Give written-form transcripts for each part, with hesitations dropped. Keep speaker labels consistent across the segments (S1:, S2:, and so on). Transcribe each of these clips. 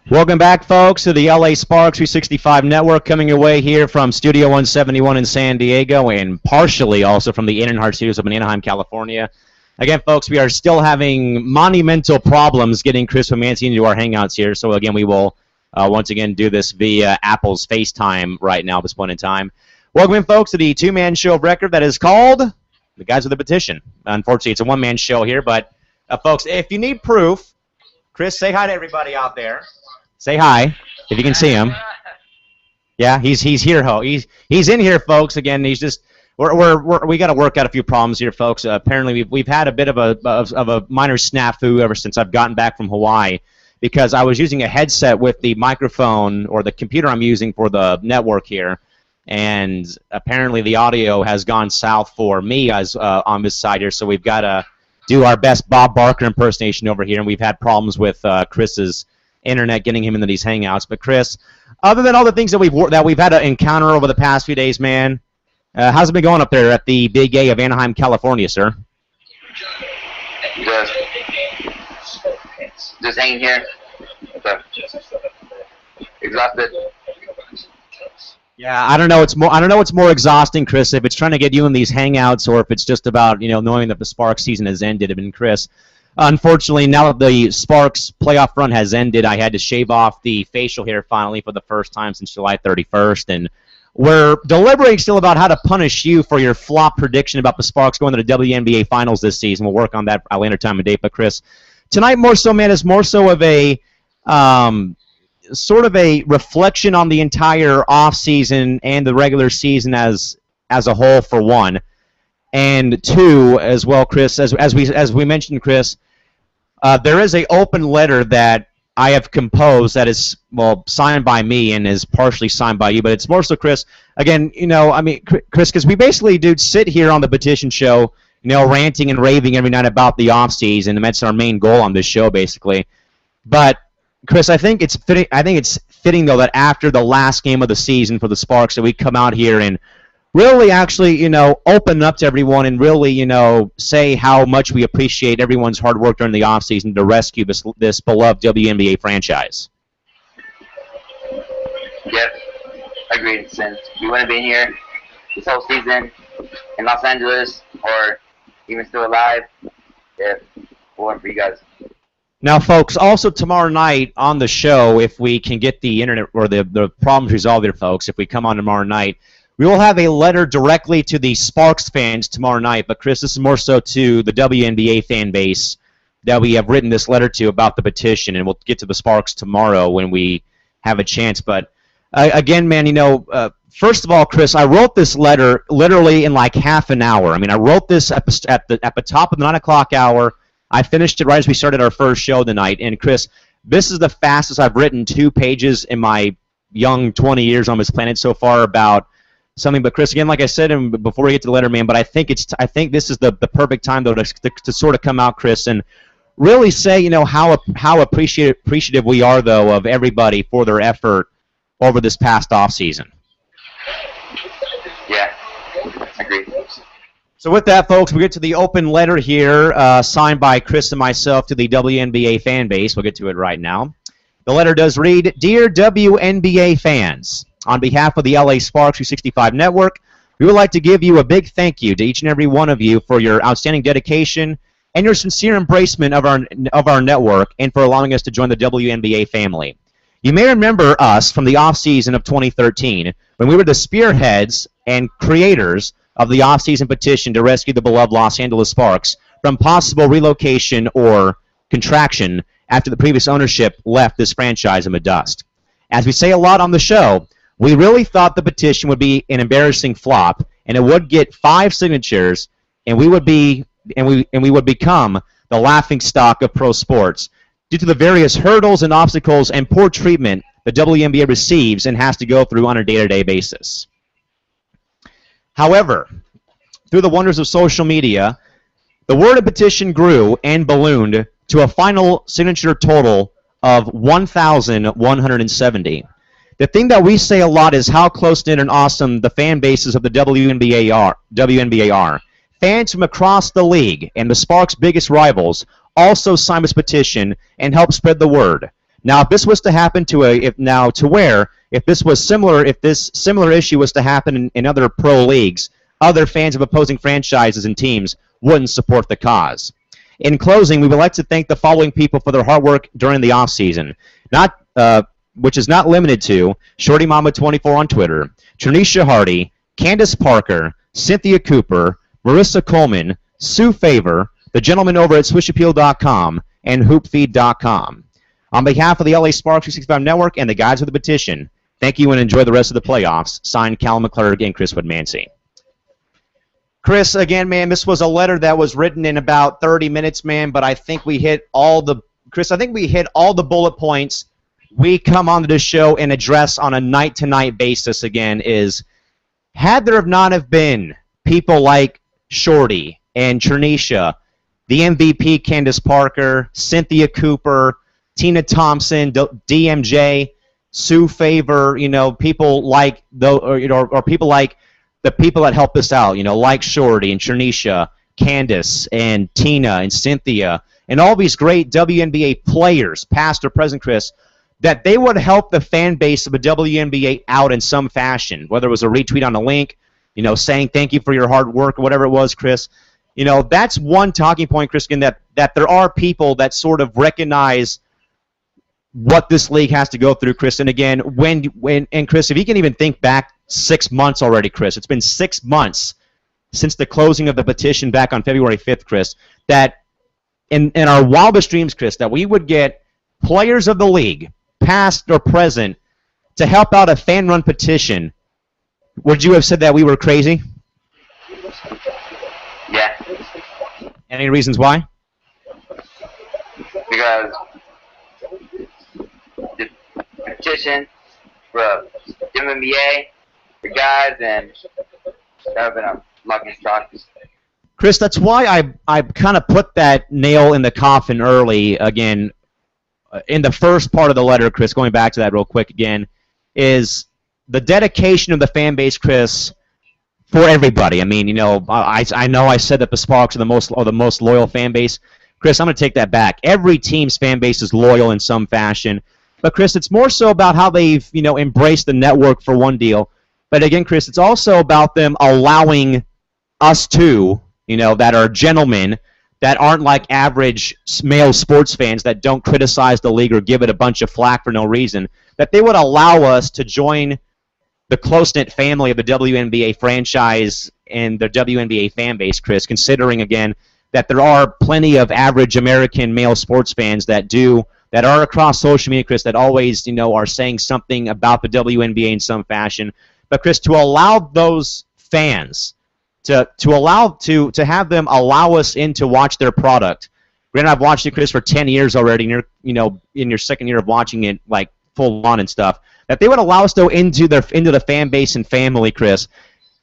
S1: Welcome back, folks, to the LA Sparks 365 Network, coming your way here from Studio 171 in San Diego and partially also from the Heart Studios up in Anaheim, California. Again, folks, we are still having monumental problems getting Chris Romanzi into our hangouts here. So, again, we will once again do this via Apple's FaceTime right now at this point in time. Welcome in, folks, to the two-man show of record that is called The Guys with the Petition. Unfortunately, it's a one-man show here, but, folks, if you need proof, Chris, say hi to everybody out there. Say hi, if you can see him. Yeah, he's here, he's in here, folks. Again, he's just we got to work out a few problems here, folks. Apparently, we've had a bit of a minor snafu ever since I've gotten back from Hawaii, because I was using a headset with the microphone or the computer I'm using for the network here, and apparently the audio has gone south for me as on this side here. So we've got to do our best Bob Barker impersonation over here, and we've had problems with Chris's internet getting him into these hangouts. But Chris, other than all the things that we've had to encounter over the past few days, man, how's it been going up there at the Big A of Anaheim, California, sir?
S2: Just hanging here. Exhausted.
S1: Yeah, I don't know. I don't know what's more exhausting, Chris, if it's trying to get you in these hangouts or if it's just about knowing that the Sparks season has ended. And Chris, unfortunately, now that the Sparks playoff run has ended, I had to shave off the facial hair finally for the first time since July 31st, and we're deliberating still about how to punish you for your flop prediction about the Sparks going to the WNBA Finals this season. We'll work on that at a later time and date. But Chris, tonight more so, man, is more so of a sort of a reflection on the entire off season and the regular season as a whole, for one. And two, as well, Chris, as we mentioned, Chris, there is an open letter that I have composed that is, well, signed by me and is partially signed by you, but it's more so, Chris, again, Chris, because we basically do sit here on the Petition show, ranting and raving every night about the offseason, and that's our main goal on this show, basically. But, Chris, I think it's fitting, though, that after the last game of the season for the Sparks, that we come out here and really actually, open up to everyone and really, say how much we appreciate everyone's hard work during the offseason to rescue this beloved WNBA franchise.
S2: Yep, agreed. Since we wouldn't have been here this whole season in Los Angeles or even still alive if it weren't for you guys.
S1: Now, folks, also tomorrow night on the show, if we can get the internet or the problems resolved here, folks, if we come on tomorrow night, we will have a letter directly to the Sparks fans tomorrow night, but Chris, this is more so to the WNBA fan base that we have written this letter to about the petition, and we'll get to the Sparks tomorrow when we have a chance. But again, man, first of all, Chris, I wrote this letter literally in like half an hour. I mean, I wrote this at the top of the 9 o'clock hour. I finished it right as we started our first show tonight. And Chris, this is the fastest I've written 2 pages in my young 20 years on this planet so far about something. But Chris, again, like I said, and before we get to the letter, man, but I think this is the perfect time, though, to sort of come out, Chris, and really say, how appreciative we are, though, of everybody for their effort over this past off season.
S2: Yeah, agreed.
S1: So with that, folks, we get to the open letter here, signed by Chris and myself to the WNBA fan base. We'll get to it right now. The letter does read, "Dear WNBA fans, on behalf of the LA Sparks 365 Network, we would like to give you a big thank you to each and every one of you for your outstanding dedication and your sincere embracement of our network and for allowing us to join the WNBA family. You may remember us from the off-season of 2013 when we were the spearheads and creators of the off-season petition to rescue the beloved Los Angeles Sparks from possible relocation or contraction after the previous ownership left this franchise in the dust. As we say a lot on the show, we really thought the petition would be an embarrassing flop, and it would get 5 signatures, and we would become the laughingstock of pro sports due to the various hurdles and obstacles and poor treatment the WNBA receives and has to go through on a day-to-day basis. However, through the wonders of social media, the word of petition grew and ballooned to a final signature total of 1,170. The thing that we say a lot is how close-knit and awesome the fan bases of the WNBA are. Fans from across the league and the Sparks' biggest rivals also signed this petition and helped spread the word. Now, if this was to happen to if this similar issue was to happen in other pro leagues, other fans of opposing franchises and teams wouldn't support the cause. In closing, we would like to thank the following people for their hard work during the offseason, which is not limited to Shorty Mama 24 on Twitter, Trinisha Hardy, Candace Parker, Cynthia Cooper, Marissa Coleman, Sue Favor, the gentleman over at SwishAppeal.com, and HoopFeed.com. On behalf of the LA Sparks 365 Network and the guys of the Petition, thank you and enjoy the rest of the playoffs. Signed, Callum McClurg and Chris Woodmansey. Chris, again, man, this was a letter that was written in about 30 minutes, man, but I think we hit all the bullet points we come onto this show and address on a night-to-night basis again is, had there not have been people like Shorty and Trinisha, the MVP Candace Parker, Cynthia Cooper, Tina Thompson, DMJ, Sue Favor, people like or people like the people that helped us out, like Shorty and Trinisha, Candace and Tina and Cynthia, and all these great WNBA players, past or present, Chris, that they would help the fan base of the WNBA out in some fashion, whether it was a retweet on a link, saying thank you for your hard work or whatever it was, Chris. That's one talking point, Chris, again, that there are people that sort of recognize what this league has to go through, Chris. And again, and Chris, if you can even think back 6 months already, Chris, it's been 6 months since the closing of the petition back on February 5th, Chris, that in our wildest dreams, Chris, that we would get players of the league, past or present, to help out a fan-run petition. Would you have said that we were crazy?
S2: Yeah.
S1: Any reasons why?
S2: Because the petition for WNBA, the guys, and that have been a lucky stock.
S1: Chris, that's why I kind of put that nail in the coffin early again. In the first part of the letter, Chris, going back to that real quick again, is the dedication of the fan base, Chris, for everybody. I mean, I know I said that the Sparks are the most loyal fan base. Chris, I'm going to take that back. Every team's fan base is loyal in some fashion. But, Chris, it's more so about how they've, embraced the network for one deal. But, again, Chris, it's also about them allowing us to, that are gentlemen, that aren't like average male sports fans that don't criticize the league or give it a bunch of flack for no reason, that they would allow us to join the close-knit family of the WNBA franchise and the WNBA fan base, Chris, considering, again, that there are plenty of average American male sports fans that are across social media, Chris, that always, are saying something about the WNBA in some fashion. But, Chris, to allow those fans to have them allow us in to watch their product. Granted, I've watched it, Chris, for 10 years already, and you're, in your second year of watching it, like, full on and stuff, that they would allow us, though, into the fan base and family, Chris.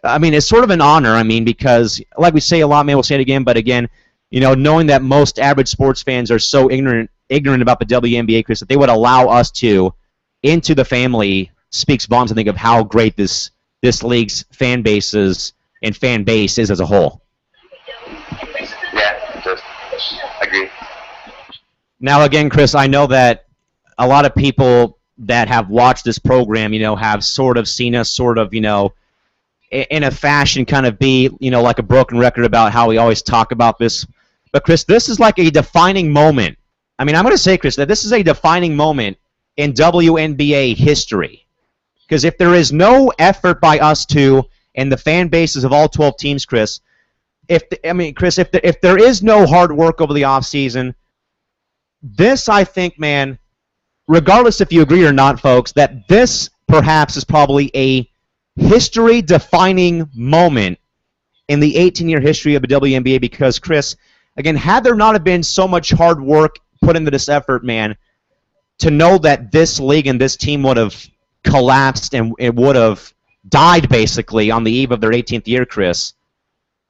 S1: I mean, it's sort of an honor, because, like we say a lot, man, we'll say it again, but again, knowing that most average sports fans are so ignorant about the WNBA, Chris, that they would allow us into the family speaks volumes, I think, of how great this league's fan bases and fan base is as a whole.
S2: Yeah, just agree.
S1: Now, again, Chris, I know that a lot of people that have watched this program, have sort of seen us in a fashion kind of be, like a broken record about how we always talk about this. But, Chris, this is like a defining moment. I mean, I'm going to say, Chris, that this is a defining moment in WNBA history. Because if there is no effort by us two and the fan bases of all 12 teams, Chris, if there is no hard work over the offseason, this, I think, man, regardless if you agree or not, folks, that this perhaps is probably a history-defining moment in the 18-year history of the WNBA because, Chris, again, had there not have been so much hard work put into this effort, man, to know that this league and this team would have collapsed and it would have died, basically, on the eve of their 18th year, Chris,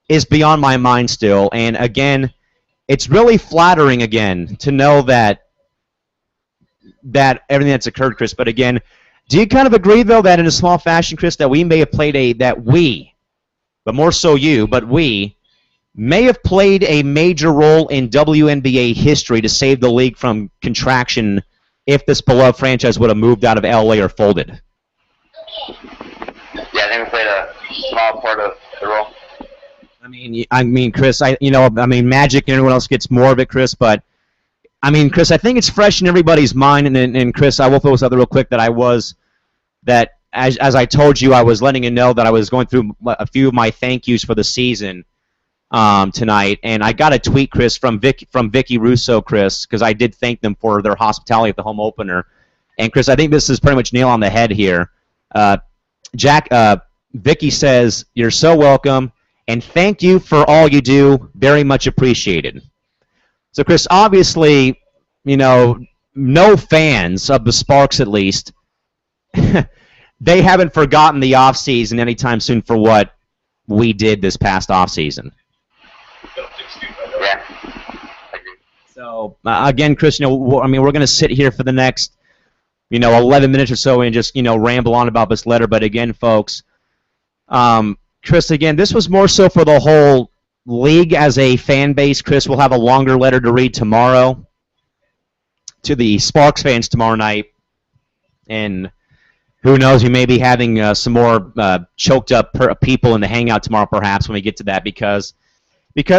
S1: is beyond my mind still. And, again, it's really flattering, again, to know that everything that's occurred, Chris. But, again, do you kind of agree, though, that in a small fashion, Chris, that we may have played but more so you, but we may have played a major role in WNBA history to save the league from contraction if this beloved franchise would have moved out of LA or folded.
S2: Yeah, I think we played a small part of the role.
S1: I mean, Chris, Magic and everyone else gets more of it, Chris, but I mean, Chris, I think it's fresh in everybody's mind, and Chris, I will throw this out there real quick that as I told you, I was letting you know that I was going through a few of my thank yous for the season tonight, and I got a tweet, Chris, from Vicky Russo, Chris, because I did thank them for their hospitality at the home opener, and Chris, I think this is pretty much nail on the head here. Vicky says, "You're so welcome, and thank you for all you do. Very much appreciated." So, Chris, obviously, no fans of the Sparks, at least, they haven't forgotten the offseason anytime soon for what we did this past offseason.
S2: Yeah.
S1: So, again, Chris, we're going to sit here for the next, 11 minutes or so and just, ramble on about this letter. But again, folks, Chris, again, this was more so for the whole league as a fan base. Chris, we'll have a longer letter to read tomorrow to the Sparks fans tomorrow night. And who knows, we may be having some more choked up people in the hangout tomorrow perhaps when we get to that because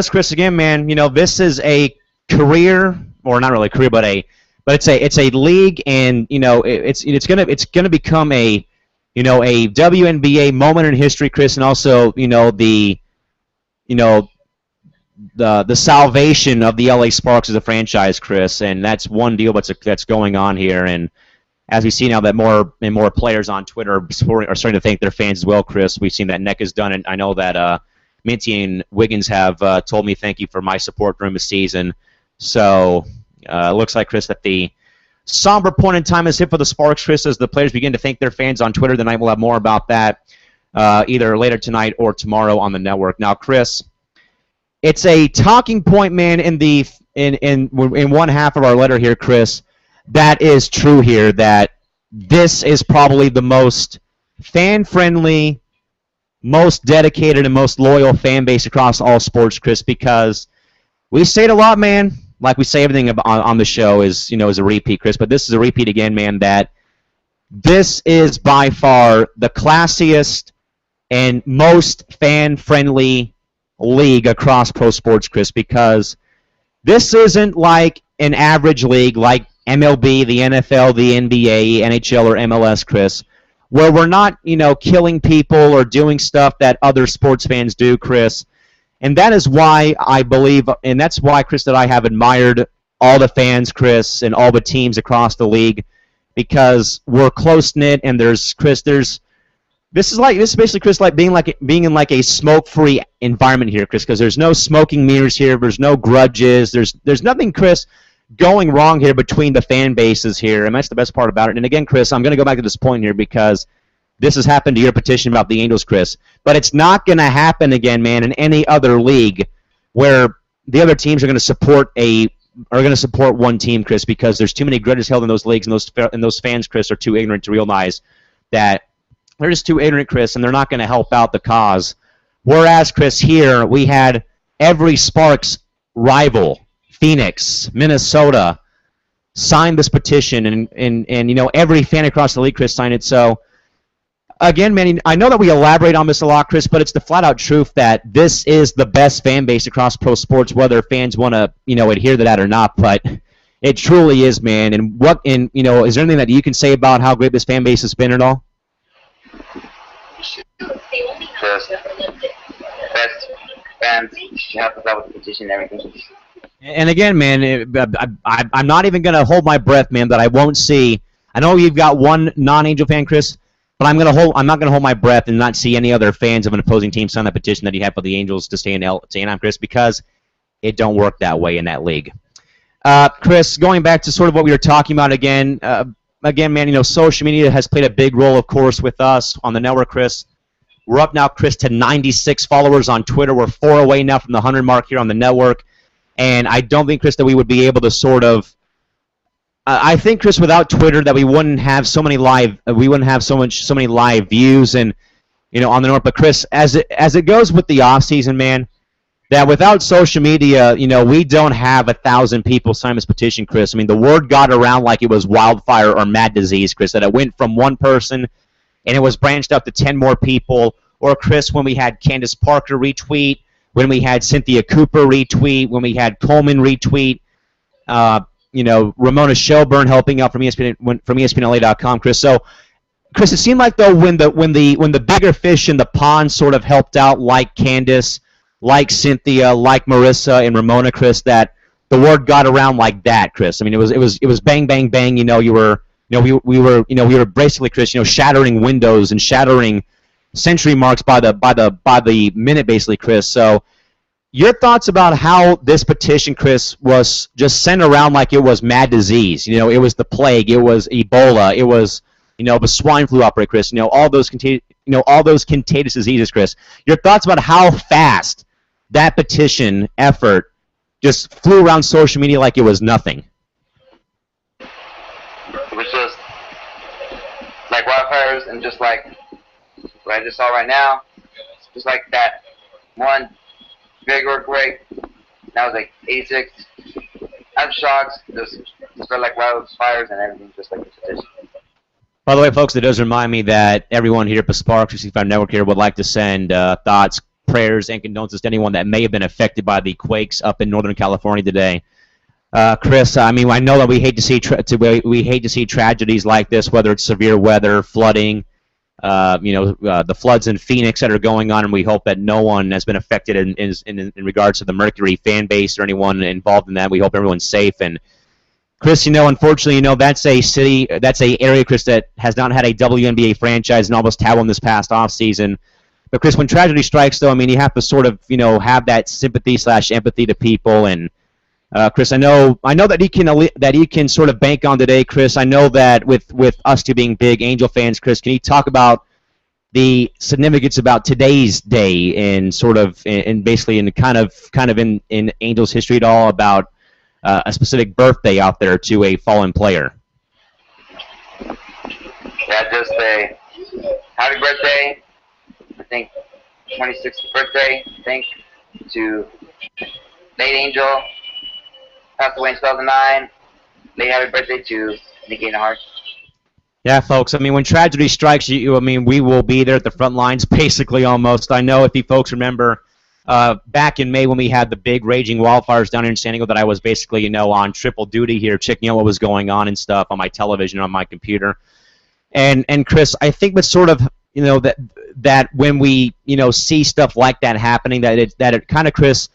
S1: Chris, again, man, this is a career, or not really a career, but it's a league, and it's gonna become a WNBA moment in history, Chris, and also the salvation of the LA Sparks as a franchise, Chris, and that's one deal that's going on here. And as we see now that more and more players on Twitter are starting to thank their fans as well, Chris. We've seen that Neck has done it. I know that Minty and Wiggins have told me thank you for my support during the season. So it looks like, Chris, that the somber point in time is hit for the Sparks, Chris, as the players begin to thank their fans on Twitter. Tonight we'll have more about that either later tonight or tomorrow on the network. Now, Chris, it's a talking point, man, in one half of our letter here, Chris. That is true here, that this is probably the most fan-friendly, most dedicated, and most loyal fan base across all sports, Chris, because we say it a lot, man. Like we say everything on the show is a repeat, Chris, but this is a repeat again, man, that this is by far the classiest and most fan-friendly league across pro sports, Chris, because this isn't like an average league like MLB, the NFL, the NBA, NHL, or MLS, Chris, where we're not, killing people or doing stuff that other sports fans do, Chris. And that is why I believe, and that's why, Chris, that I have admired all the fans, Chris, and all the teams across the league, because we're close-knit, and this is basically, Chris, like being in like a smoke-free environment here, Chris, because there's no smoking mirrors here, there's no grudges, there's nothing, Chris, going wrong here between the fan bases here, and that's the best part about it. And again, Chris, I'm going to go back to this point here because this has happened to your petition about the Angels, Chris, but it's not going to happen again, man, in any other league where the other teams are going to support one team, Chris, because there's too many grudges held in those leagues, and those fans, Chris, are too ignorant to realize that they're just too ignorant, Chris, and they're not going to help out the cause. Whereas, Chris, here we had every Sparks rival, Phoenix, Minnesota, signed this petition, and every fan across the league, Chris, signed it. So, again, man, I know that we elaborate on this a lot, Chris, but it's the flat-out truth that this is the best fan base across pro sports, whether fans want to, adhere to that or not. But it truly is, man. And is there anything that you can say about how great this fan base has been at all?
S2: Just best fans help us out with the petition and everything.
S1: And again, man, I'm not even going to hold my breath, man, that I won't see. I know you've got one non-Angel fan, Chris, but I'm not going to hold my breath and not see any other fans of an opposing team sign that petition that you have for the Angels to stay in Anaheim, Chris, because it don't work that way in that league. Chris, going back to sort of what we were talking about again, man, social media has played a big role, of course, with us on the network, Chris. We're up now, Chris, to 96 followers on Twitter. We're 4 away now from the 100 mark here on the network. And I don't think, Chris, that we would be able to sort of I think, Chris, without Twitter, that we wouldn't have so many live views and on the north. But Chris, as it goes with the off season, man, that without social media, we don't have 1,000 people sign this petition, Chris. I mean, the word got around like it was wildfire or mad disease, Chris, that it went from one person and it was branched out to 10 more people. Or, Chris, when we had Candace Parker retweet, when we had Cynthia Cooper retweet, when we had Coleman retweet, Ramona Shelburne helping out from ESPNLA.com, Chris. So, Chris, it seemed like though when the bigger fish in the pond sort of helped out, like Candace, like Cynthia, like Marissa and Ramona, Chris, that the word got around like that, Chris. I mean, it was bang bang bang. We were basically, Chris, shattering windows and shattering century marks by the minute, basically, Chris. So, your thoughts about how this petition, Chris, was just sent around like it was mad disease? It was the plague, it was Ebola, it was the swine flu outbreak, Chris. All those contagious diseases, Chris. Your thoughts about how fast that petition effort just flew around social media like it was nothing?
S2: It was just like wildfires, and just like what I just saw right now, just like that one big earthquake. That was like 86. Aftershocks just spread like wildfires, and everything just like the petition.
S1: By the way, folks, it does remind me that everyone here at the Sparks 365 Network here would like to send thoughts, prayers, and condolences to anyone that may have been affected by the quakes up in Northern California today. Chris, I mean, I know that we hate to see tragedies like this, whether it's severe weather, flooding, the floods in Phoenix that are going on, and we hope that no one has been affected in regards to the Mercury fan base or anyone involved in that. We hope everyone's safe. And Chris, unfortunately, that's a area, Chris, that has not had a WNBA franchise and almost had one this past offseason. But Chris, when tragedy strikes, though, I mean, you have to sort of, have that sympathy/empathy to people. And Chris, I know that he can sort of bank on today, Chris. I know that with us two being big Angel fans, Chris, can you talk about the significance about today's day and sort of, and basically in kind of in Angels history at all about a specific birthday out there to a fallen player?
S2: Yeah, just a happy birthday. I think 26th birthday, I think, to Nate Angel. Passed away in 2009. Late happy birthday to Nikki Hart.
S1: Yeah, folks. I mean, when tragedy strikes you, I mean, we will be there at the front lines, basically, almost. I know if you folks remember back in May when we had the big raging wildfires down here in San Diego, that I was basically, on triple duty here, checking out what was going on and stuff on my television, on my computer. And Chris, I think that's sort of, that when we, see stuff like that happening, that it kind of, Chris,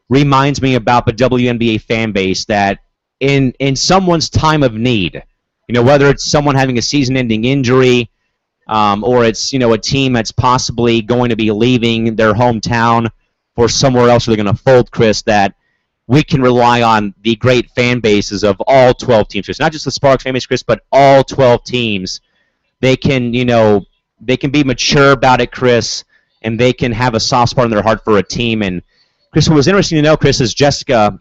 S1: reminds me about the WNBA fan base, that in someone's time of need, whether it's someone having a season-ending injury, or it's, a team that's possibly going to be leaving their hometown for somewhere else where they're going to fold, Chris, that we can rely on the great fan bases of all 12 teams, Chris. Not just the Sparks fan base, Chris, but all 12 teams. They can, they can be mature about it, Chris, and they can have a soft spot in their heart for a team. And Chris, what was interesting to know, Chris, is Jessica,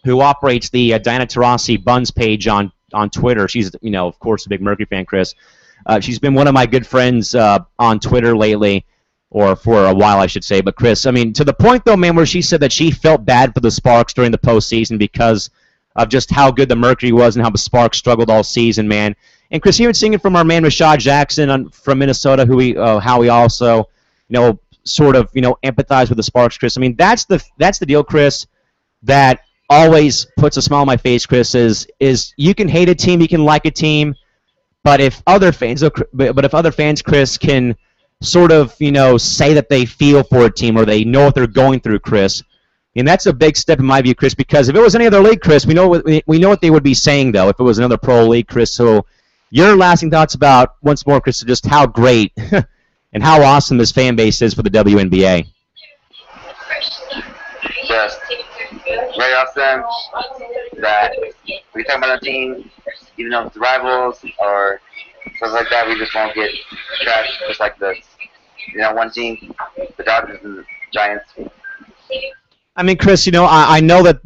S1: who operates the Diana Taurasi Buns page on Twitter. She's, of course, a big Mercury fan, Chris. She's been one of my good friends on Twitter lately, or for a while, I should say. But, Chris, I mean, to the point, though, man, where she said that she felt bad for the Sparks during the postseason because of just how good the Mercury was and how the Sparks struggled all season, man. And, Chris, even seeing it from our man Rashad Jackson from Minnesota, how he also, sort of, empathize with the Sparks, Chris. I mean, that's the deal, Chris, that always puts a smile on my face, Chris, is you can hate a team, you can like a team, but if other fans, Chris, can sort of, say that they feel for a team or they know what they're going through, Chris, and that's a big step in my view, Chris, because if it was any other league, Chris, we know what they would be saying, though, if it was another pro league, Chris. So your lasting thoughts about, once more, Chris, just how great and how awesome this fan base is for the WNBA.
S2: Just very awesome that we talk about a team, even though it's rivals or stuff like that, we just won't get trashed just like the one team, the Dodgers and the Giants.
S1: I mean, Chris, I know that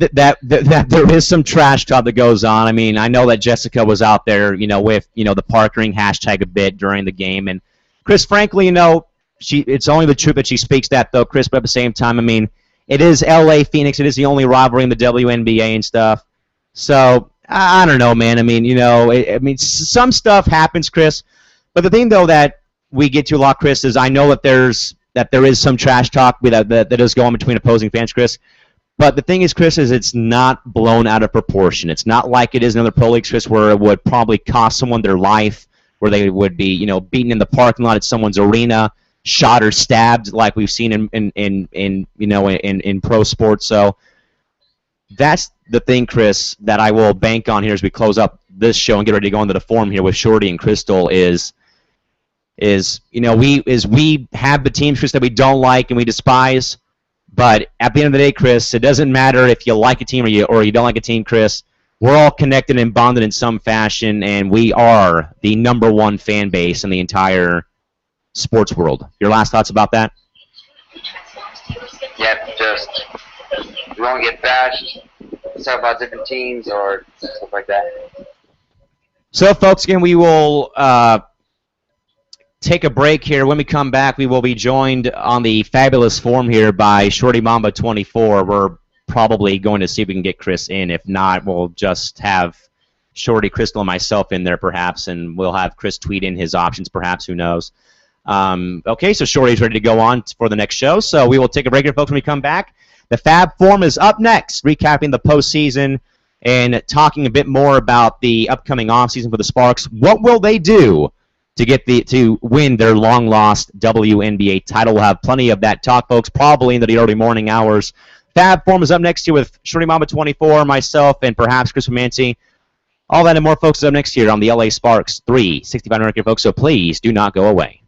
S1: there is some trash talk that goes on. I mean, I know that Jessica was out there, with the Parkering hashtag a bit during the game, and Chris, frankly, it's only the truth that she speaks that, though, Chris. But at the same time, I mean, it is LA Phoenix. It is the only rivalry in the WNBA and stuff. So I don't know, man. I mean, you know, some stuff happens, Chris. But the thing though that we get to a lot, Chris, is I know that there is some trash talk that is going between opposing fans, Chris. But the thing is, Chris, is it's not blown out of proportion. It's not like it is in other pro leagues, Chris, where it would probably cost someone their life, where they would be, you know, beaten in the parking lot at someone's arena, shot or stabbed, like we've seen in pro sports. So that's the thing, Chris, that I will bank on here as we close up this show and get ready to go into the forum here with Shorty and Crystal is you know, we have the teams, Chris, that we don't like and we despise. But at the end of the day, Chris, it doesn't matter if you like a team or you don't like a team, Chris. We're all connected and bonded in some fashion, and we are the #1 fan base in the entire sports world. Your last thoughts about that?
S2: Yep, just we won't get bashed. Talk about different teams or stuff like that.
S1: So, folks, again, we will take a break here. When we come back, we will be joined on the fabulous forum here by Shorty Mamba 24. We're probably going to see if we can get Chris in. If not, we'll just have Shorty, Crystal, and myself in there perhaps, and we'll have Chris tweet in his options perhaps. Who knows? Okay, so Shorty's ready to go on for the next show. So we will take a break here, folks, when we come back. The Fab Forum is up next, recapping the postseason and talking a bit more about the upcoming offseason for the Sparks. What will they do to win their long-lost WNBA title? We'll have plenty of that talk, folks, probably in the early morning hours. Fab Forum is up next here with Shorty Mamba 24, myself, and perhaps Chris Romancy. All that and more, folks, is up next here on the LA Sparks 365 Network, folks, so please do not go away.